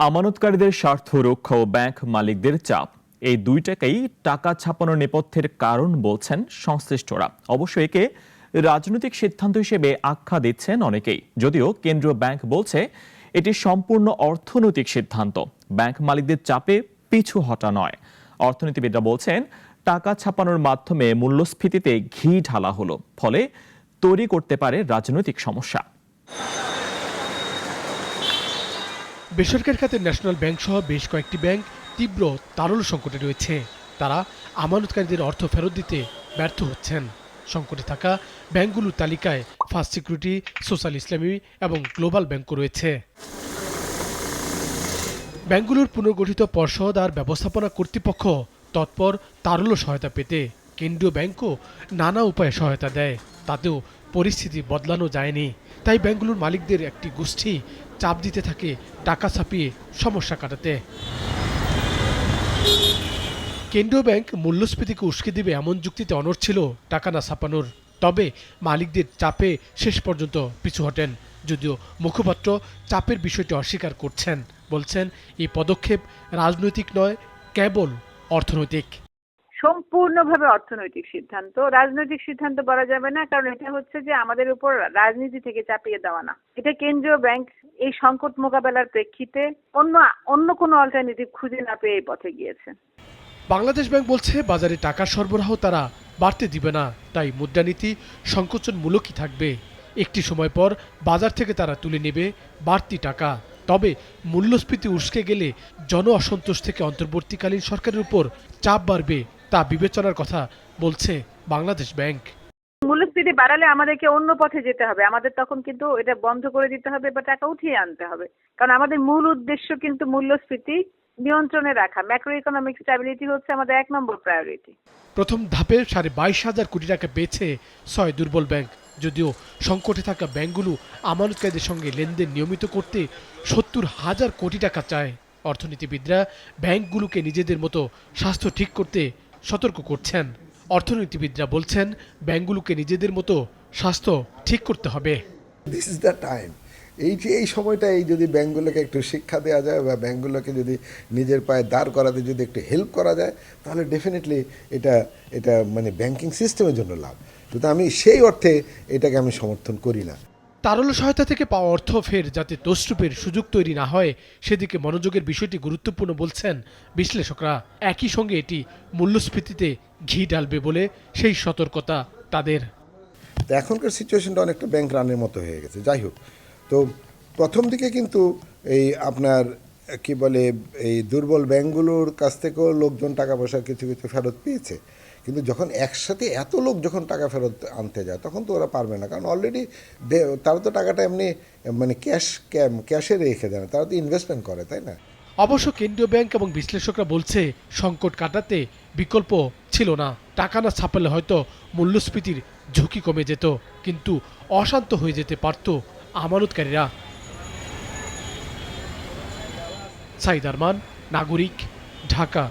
আমানতকারীদের স্বার্থ রক্ষা ও ব্যাংক মালিকদের চাপ, এই দুইটাকেই টাকা ছাপানোর নেপথ্যের কারণ বলছেন সংশ্লিষ্টরা। অবশ্য একে রাজনৈতিক সিদ্ধান্ত হিসেবে আখ্যা দিচ্ছেন অনেকেই, যদিও কেন্দ্রীয় ব্যাংক বলছে এটি সম্পূর্ণ অর্থনৈতিক সিদ্ধান্ত, ব্যাংক মালিকদের চাপে পিছু হটা নয়। অর্থনীতিবিদরা বলছেন টাকা ছাপানোর মাধ্যমে মূল্যস্ফীতিতে ঘি ঢালা হলো, ফলে তৈরি করতে পারে রাজনৈতিক সমস্যা। বেসরকারি খাতের ন্যাশনাল ব্যাংক সহ বেশ কয়েকটি ব্যাংক তীব্র তারল্য সংকটে রয়েছে। তারা আমানতকারীদের অর্থ ফেরত দিতে ব্যর্থ হচ্ছেন। সংকটে থাকা ব্যাংকগুলোর তালিকায় ফার্স্ট সিকিউরিটি, সোশ্যাল ইসলামী এবং গ্লোবাল ব্যাংকও রয়েছে। ব্যাংকগুলোর পুনর্গঠিত পর্ষদ আর ব্যবস্থাপনা কর্তৃপক্ষ তৎপর তারল্য সহায়তা পেতে কেন্দ্রীয় ব্যাংকও নানা উপায়ে সহায়তা দেয়, তাতেও পরিস্থিতি বদলানো যায়নি। তাই ব্যাংকগুলোর মালিকদের একটি গোষ্ঠী চাপ দিতে থাকে টাকা ছাপিয়ে সমস্যা কাটাতে। কেন্দ্রীয় ব্যাংক মূল্যস্ফীতিকে উস্কে দিবে এমন যুক্তিতে অনড় ছিল টাকা না ছাপানোর। তবে মালিকদের চাপে শেষ পর্যন্ত পিছু হটেন, যদিও মুখপাত্র চাপের বিষয়টি অস্বীকার করছেন। বলছেন এই পদক্ষেপ রাজনৈতিক নয়, কেবল অর্থনৈতিক। সম্পূর্ণভাবে অর্থনৈতিক সিদ্ধান্ত, রাজনৈতিক সিদ্ধান্ত বলা যাবে না, কারণ এটা হচ্ছে যে আমাদের উপর রাজনীতি থেকে চাপিয়ে দেওয়া না। এটা কেন্দ্রীয় ব্যাংক এই সংকট মোকাবেলার প্রেক্ষিতে অন্য কোনো অল্টারনেটিভ খুঁজে না পেয়ে এই পথে গিয়েছে। বাংলাদেশ ব্যাংক বলছে বাজারে টাকার সরবরাহ তারা বাড়তে দিবে না, তাই মুদ্রানীতি সংকোচনমূলকই থাকবে। একটি সময় পর বাজার থেকে তারা তুলে নেবে বাড়তি টাকা। তবে মূল্যস্ফীতি উস্কে গেলে জন অসন্তোষ থেকে অন্তর্বর্তীকালীন সরকারের উপর চাপ বাড়বে, তা বিবেচনার কথা বলছে বাংলাদেশ ব্যাংক। মূল্যস্ফীতি বাড়ালে আমাদেরকে অন্য পথে যেতে হবে, আমাদের তখন কিন্তু এটা বন্ধ করে দিতে হবে বা টাকা উঠিয়ে আনতে হবে, কারণ আমাদের মূল উদ্দেশ্য কিন্তু মূল্যস্ফীতি নিয়ন্ত্রণে রাখা। ম্যাক্রো ইকোনমিক স্ট্যাবিলিটি হচ্ছে আমাদের 1 নম্বর প্রায়োরিটি। প্রথম ধাপে 22,500 কোটি টাকা পেয়েছে 6 দুর্বল ব্যাংক। যদিও সংকটে থাকা ব্যাংকগুলো আমানতকারীদের সঙ্গে লেনদেন নিয়মিত করতে 70,000 কোটি টাকা চায়। অর্থনীতিবিদরা ব্যাংকগুলোকে নিজেদের মতো স্বাস্থ্য ঠিক করতে সতর্ক করছেন। অর্থনীতিবিদরা বলছেন ব্যাংকগুলোকে নিজেদের মতো স্বাস্থ্য ঠিক করতে হবে। This is the time. এই সময়টা যদি ব্যাংকগুলোকে একটু শিক্ষা দেওয়া যায় বা ব্যাংকগুলোকে যদি নিজের পায়ে দাঁড় করাতে যদি একটু হেল্প করা যায়, তাহলে ডেফিনেটলি এটা মানে ব্যাংকিং সিস্টেমের জন্য লাভ। কিন্তু আমি সেই অর্থে এটাকে আমি সমর্থন করি না। তারল্য সহায়তা থেকে পাওয়া অর্থ ফের যাতে তছরূপের সুযোগ তৈরি না হয়, সেদিকে মনোযোগের বিষয়টি গুরুত্বপূর্ণ বলছেন বিশ্লেষকরা। একই সঙ্গে এটি মূল্যস্ফীতিতে ঘি ঢালবে বলে সেই সতর্কতা তাদের। তো এখনকার সিচুয়েশনটা অনেকটা ব্যাংক রানের মতো হয়ে গেছে। যাই হোক, তো প্রথম দিকে কিন্তু এই আপনার কি বলে এই দুর্বল ব্যাংকগুলোর কাছ থেকেও লোকজন টাকা পয়সা কিছু কিছু ফেরত পেয়েছে, কিন্তু যখন একসাথে এত লোক যখন টাকা ফেরত আনতে যায় তখন তো ওরা পারবে না, কারণ অলরেডি তারা তো টাকাটা এমনি মানে ক্যাশে রেখে দেয় না, তারা তো ইনভেস্টমেন্ট করে, তাই না? অবশ্য কেন্দ্রীয় ব্যাংক এবং বিশ্লেষকরা বলছে সংকট কাটাতে বিকল্প ছিল না। টাকা না ছাপালে হয়তো মূল্যস্ফীতির ঝুঁকি কমে যেত, কিন্তু অশান্ত হয়ে যেতে পারত আমানতকারীরা। সাইদ আরমান, নাগরিক, ঢাকা।